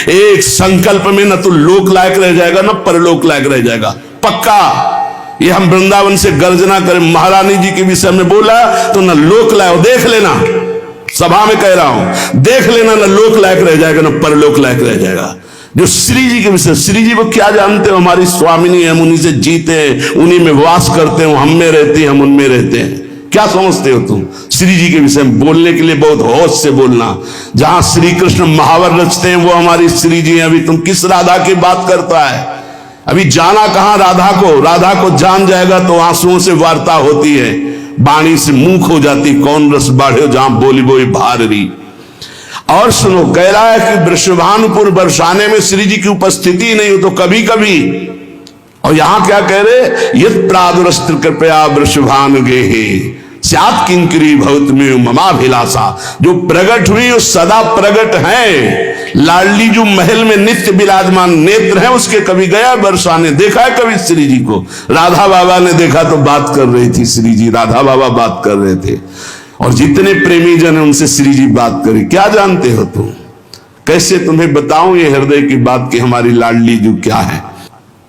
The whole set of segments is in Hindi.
एक संकल्प में न तो लोक लायक रह जाएगा न परलोक लायक रह जाएगा, पक्का। ये हम वृंदावन से गर्जना करें, महारानी जी के विषय में बोला तो न लोक लायक, देख लेना, सभा में कह रहा हूं, देख लेना, न लोक लायक रह जाएगा न परलोक लायक रह जाएगा। जो श्री जी के विषय, श्री जी को क्या जानते हो? हमारी स्वामिनी, हम उन्हीं से जीते हैं, उन्हीं में वास करते हैं, हम में रहती हैं, हम उनमें रहते हैं। क्या समझते हो तुम? श्री जी के विषय में बोलने के लिए बहुत होश से बोलना। जहां श्री कृष्ण महावर रचते हैं वो हमारी श्री जी हैं। अभी तुम किस राधा की बात करता है? अभी जाना कहां राधा को? राधा को जान जाएगा तो आंसुओं से वार्ता होती है, बाणी से मुंह खो जाती, कौन रस बाढ़े जहां बोली बोई भारी। और सुनो, कह रहा है कि वृषभानुपुर बरसाने में श्री जी की उपस्थिति नहीं हो तो कभी कभी, और यहां क्या कह रहे, यद प्रादुरस्त्र कृपया वृषभान गेहे स्यात् किंकरी भवत में ममाभिलाषा। जो प्रगट हुई वो सदा प्रगट है। लाडली जो महल में नित्य विराजमान नेत्र है उसके, कभी गया बरसाने, देखा है कभी श्री जी को? राधा बाबा ने देखा तो बात कर रही थी श्री जी, राधा बाबा बात कर रहे थे, और जितने प्रेमी जन है उनसे श्री जी बात करी। क्या जानते हो तुम? कैसे तुम्हें बताऊं ये हृदय की बात कि हमारी लाडली जो क्या है?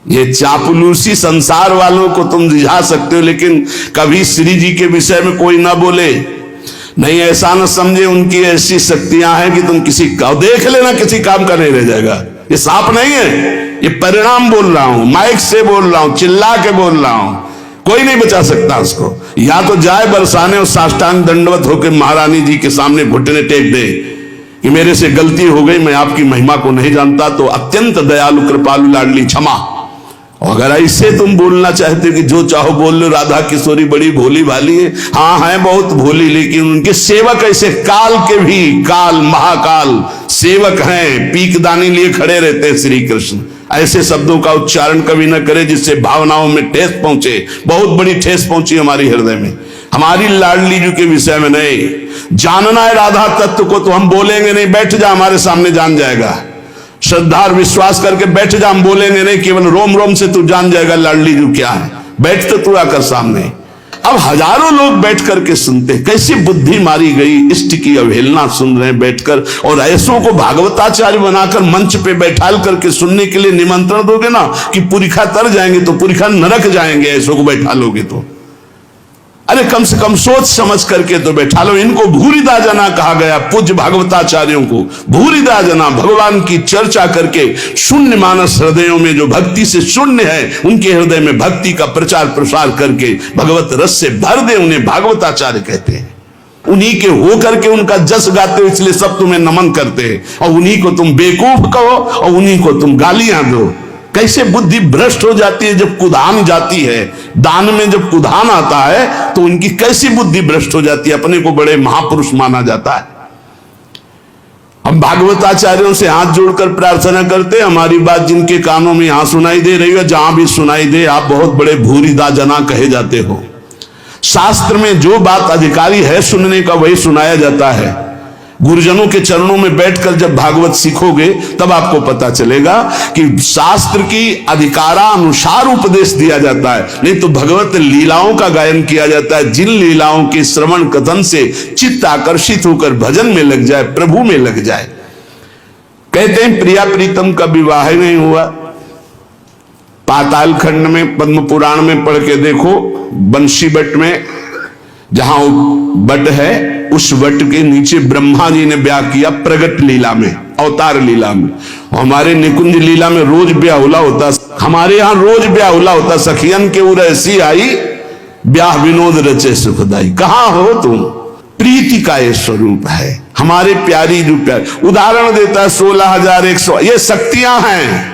ये चापलूसी संसार वालों को तुम रिझा सकते हो, लेकिन कभी श्री जी के विषय में कोई ना बोले, नहीं ऐसा न समझे उनकी ऐसी शक्तियां हैं कि तुम किसी का देख लेना, किसी काम का नहीं रह जाएगा। ये साफ नहीं है, ये परिणाम बोल रहा हूं, माइक से बोल रहा हूं, चिल्ला के बोल रहा हूं, कोई नहीं बचा सकता उसको। या तो जाए बरसाने और साष्टांग दंडवत होकर महारानी जी के सामने घुटने टेक दे कि मेरे से गलती हो गई, मैं आपकी महिमा को नहीं जानता, तो अत्यंत दयालु कृपालु लाडली क्षमा। अगर ऐसे तुम बोलना चाहते हो कि जो चाहो बोल लो, राधा किशोरी बड़ी भोली भाली है, हाँ है बहुत भोली, लेकिन उनके सेवक ऐसे काल के भी काल महाकाल सेवक हैं, पीकदानी लिए खड़े रहते हैं श्री कृष्ण। ऐसे शब्दों का उच्चारण कभी न करे जिससे भावनाओं में ठेस पहुंचे। बहुत बड़ी ठेस पहुंची हमारी हृदय में, हमारी लाडली जी के विषय में। नहीं जानना है राधा तत्व को तो हम बोलेंगे नहीं, बैठ जा हमारे सामने जान जाएगा। श्रद्धा और विश्वास करके बैठ जा, हम बोलेंगे नहीं, केवल रोम रोम से तू जान जाएगा लाडली जी क्या है। बैठ तो तू आकर सामने। अब हजारों लोग बैठ करके सुनते, कैसी बुद्धि मारी गई, इष्ट की अवहेलना सुन रहे हैं बैठकर, और ऐसों को भागवताचार्य बनाकर मंच पे बैठाल करके सुनने के लिए निमंत्रण दोगे ना कि पुरिखा तर जाएंगे, तो पुरिखा नरक जाएंगे ऐसों को बैठा लोगे तो। अरे कम से कम सोच समझ करके तो बैठा लो। इनको भूरिदा जना कहा गया, पूज्य भागवताचार्यों को भूरिदा जना, भगवान की चर्चा करके शून्य मानस हृदयों में जो भक्ति से शून्य है उनके हृदय में भक्ति का प्रचार प्रसार करके भगवत रस से भर दे, उन्हें भागवताचार्य कहते हैं। उन्हीं के हो करके उनका जस गाते हो, इसलिए सब तुम्हें नमन करते हैं, और उन्हीं को तुम बेवकूफ कहो और उन्हीं को तुम गालियां दो। कैसे बुद्धि भ्रष्ट हो जाती है जब कुधान जाती है, दान में जब कुधान आता है तो उनकी कैसी बुद्धि भ्रष्ट हो जाती है, अपने को बड़े महापुरुष माना जाता है। हम भागवताचार्यों से हाथ जोड़कर प्रार्थना करते हैं, हमारी बात जिनके कानों में यहां सुनाई दे रही है, जहां भी सुनाई दे, आप बहुत बड़े भूरिदा जना कहे जाते हो। शास्त्र में जो बात अधिकारी है सुनने का वही सुनाया जाता है। गुरुजनों के चरणों में बैठकर जब भागवत सीखोगे तब आपको पता चलेगा कि शास्त्र की अधिकारानुसार उपदेश दिया जाता है, नहीं तो भगवत लीलाओं का गायन किया जाता है। जिन लीलाओं के श्रवण कथन से चित्त आकर्षित होकर भजन में लग जाए, प्रभु में लग जाए। कहते हैं प्रिया प्रीतम का विवाह नहीं हुआ, पाताल खंड में पद्म पुराण में पढ़ के देखो, बंशी बट में जहां बट है उस वट के नीचे ब्रह्मा जी ने ब्याह किया प्रगट लीला में, अवतार लीला में। हमारे निकुंज लीला में रोज ब्याहुला होता, हमारे यहां रोज ब्याहुला होता। सखियन के उर ऐसी आई, ब्याह विनोद रचे सुखदाई। कहां हो तुम? प्रीति का ये स्वरूप है, हमारे प्यारी जो प्यार। उदाहरण देता है 16,100, ये शक्तियां हैं।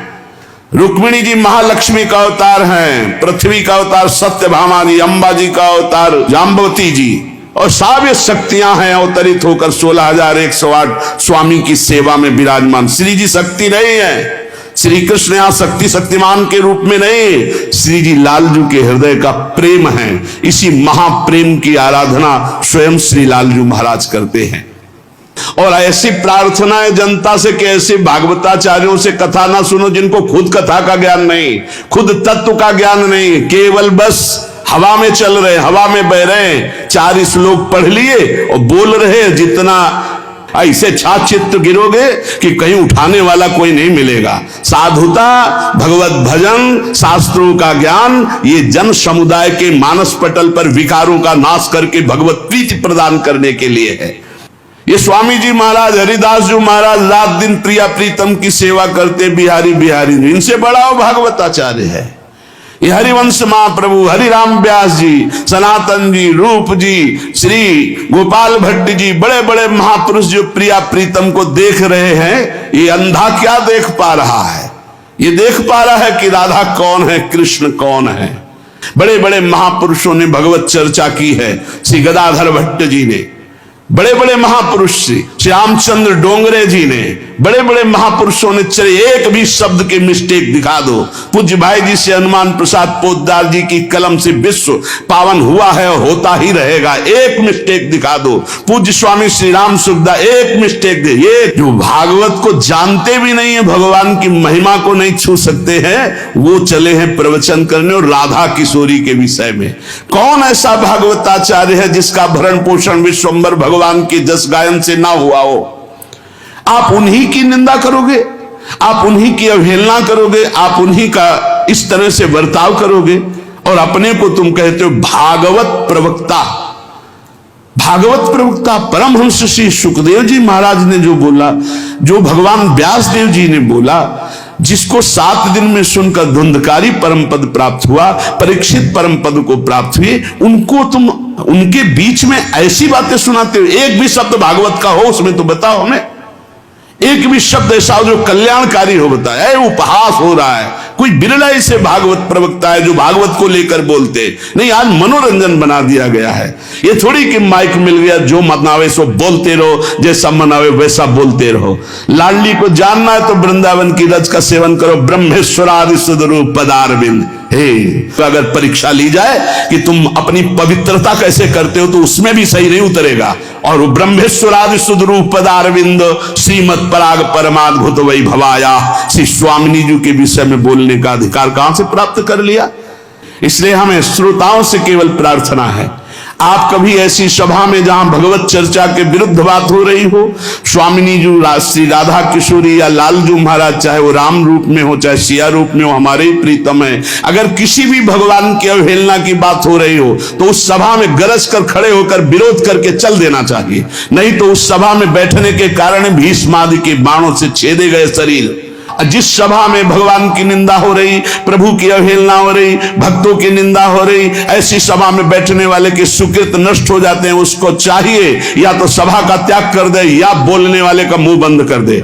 रुक्मिणी जी महालक्ष्मी का अवतार हैं, पृथ्वी का अवतार सत्यभामा जी, अंबा जी का अवतार जाम्बवती जी, और सब ये शक्तियां हैं अवतरित होकर 16,108 स्वामी की सेवा में विराजमान। श्री जी शक्ति नहीं है, श्री कृष्ण यहां शक्ति शक्तिमान के रूप में नहीं, श्री जी लालजू के हृदय का प्रेम है। इसी महाप्रेम की आराधना स्वयं श्री लालजू महाराज करते हैं। और ऐसी प्रार्थना है जनता से कि ऐसे भागवताचार्यों से कथा ना सुनो जिनको खुद कथा का ज्ञान नहीं, खुद तत्व का ज्ञान नहीं, केवल बस हवा में चल रहे, हवा में बह रहे, 4 श्लोक पढ़ लिए और बोल रहे, जितना ऐसे छाचित्र गिरोगे कि कहीं उठाने वाला कोई नहीं मिलेगा। साधुता, भगवत भजन, शास्त्रों का ज्ञान, ये जन समुदाय के मानस पटल पर विकारों का नाश करके भगवत प्रीति प्रदान करने के लिए है। ये स्वामी जी महाराज, हरिदास जी महाराज रात दिन प्रिया प्रीतम की सेवा करते, बिहारी बिहारी, इनसे बड़ा वो भागवताचार्य है। ये हरिवंश महाप्रभु, हरिराम व्यास जी, सनातन जी, रूप जी, श्री गोपाल भट्ट जी, बड़े बड़े महापुरुष जो प्रिया प्रीतम को देख रहे हैं, ये अंधा क्या देख पा रहा है? ये देख पा रहा है कि राधा कौन है, कृष्ण कौन है। बड़े बड़े महापुरुषों ने भगवत चर्चा की है। श्री गदाधर भट्ट जी ने, बड़े बड़े महापुरुष श्री रामचंद्र डोंगरे जी ने, बड़े बड़े महापुरुषों ने, चले एक भी शब्द के मिस्टेक दिखा दो। पूज्य भाई जी से हनुमान प्रसाद पोद्दार जी की कलम से विश्व पावन हुआ है और होता ही रहेगा। एक मिस्टेक दिखा दो। पूज्य स्वामी श्री राम सुखदास एक मिस्टेक दे। ये जो भागवत को जानते भी नहीं है, भगवान की महिमा को नहीं छू सकते हैं, वो चले हैं प्रवचन करने और राधा किशोरी के विषय में। कौन ऐसा भागवताचार्य है जिसका भरण पोषण विश्वम्भर भगवान के जस गायन से ना हुआ हो? आप उन्हीं की निंदा करोगे, आप उन्हीं की अवहेलना करोगे, आप उन्हीं का इस तरह से बर्ताव करोगे और अपने को तुम कहते हो भागवत प्रवक्ता। भागवत प्रवक्ता परमहंस श्री सुखदेव जी महाराज ने जो बोला, जो भगवान व्यास देव जी ने बोला, जिसको 7 दिन में सुनकर धुंधकारी परम पद प्राप्त हुआ, परीक्षित परम पद को प्राप्त हुए, उनको तुम उनके बीच में ऐसी बातें सुनाते हो। एक भी शब्द भागवत का हो उसमें तो बताओ हमें। एक भी शब्द ऐसा हो जो कल्याणकारी हो, बताए। उपहास हो रहा है। कोई बिरला से भागवत प्रवक्ता है जो भागवत को लेकर बोलते नहीं। आज मनोरंजन बना दिया गया है। ये थोड़ी कि माइक मिल गया, जो मनावे सो बोलते रहो, जैसा मनावे वैसा बोलते रहो। लाडली को जानना है तो वृंदावन की रज का सेवन करो। ब्रह्मेश्वरादि सुदरूप पदारविंद। तो अगर परीक्षा ली जाए कि तुम अपनी पवित्रता कैसे करते हो, तो उसमें भी सही नहीं उतरेगा। और ब्रह्मेश्वरादि सुदरूप पदारविंद श्रीमद पराग परमाद्भुत वै भवाया, श्री स्वामिनी जी के विषय में बोलने का अधिकार कहां से प्राप्त कर लिया? इसलिए हमें श्रोताओं से केवल प्रार्थना है, आप कभी ऐसी सभा में जहां भगवत चर्चा के विरुद्ध बात हो रही हो, स्वामिनी जी, श्री राधा किशोरी या लालजू महाराज, चाहे वो राम रूप में हो चाहे सिया रूप में हो, हमारे ही प्रीतम है, अगर किसी भी भगवान की अवहेलना की बात हो रही हो तो उस सभा में गरज कर खड़े होकर विरोध करके चल देना चाहिए। नहीं तो उस सभा में बैठने के कारण भीष्म आदि के बाणों से छेदे गए शरीर, जिस सभा में भगवान की निंदा हो रही, प्रभु की अवहेलना हो रही, भक्तों की निंदा हो रही, ऐसी सभा में बैठने वाले के सुकृत नष्ट हो जाते हैं। उसको चाहिए या तो सभा का त्याग कर दे या बोलने वाले का मुंह बंद कर दे।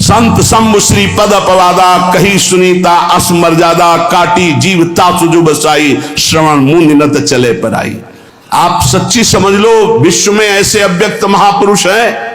संत शंभु श्री पद अपवादा, कही सुनीता असमर्यादा, काटी जीवता सुजु बसाई, श्रवण मुंह निनत चले पर आई। आप सच्ची समझ लो, विश्व में ऐसे अव्यक्त महापुरुष हैं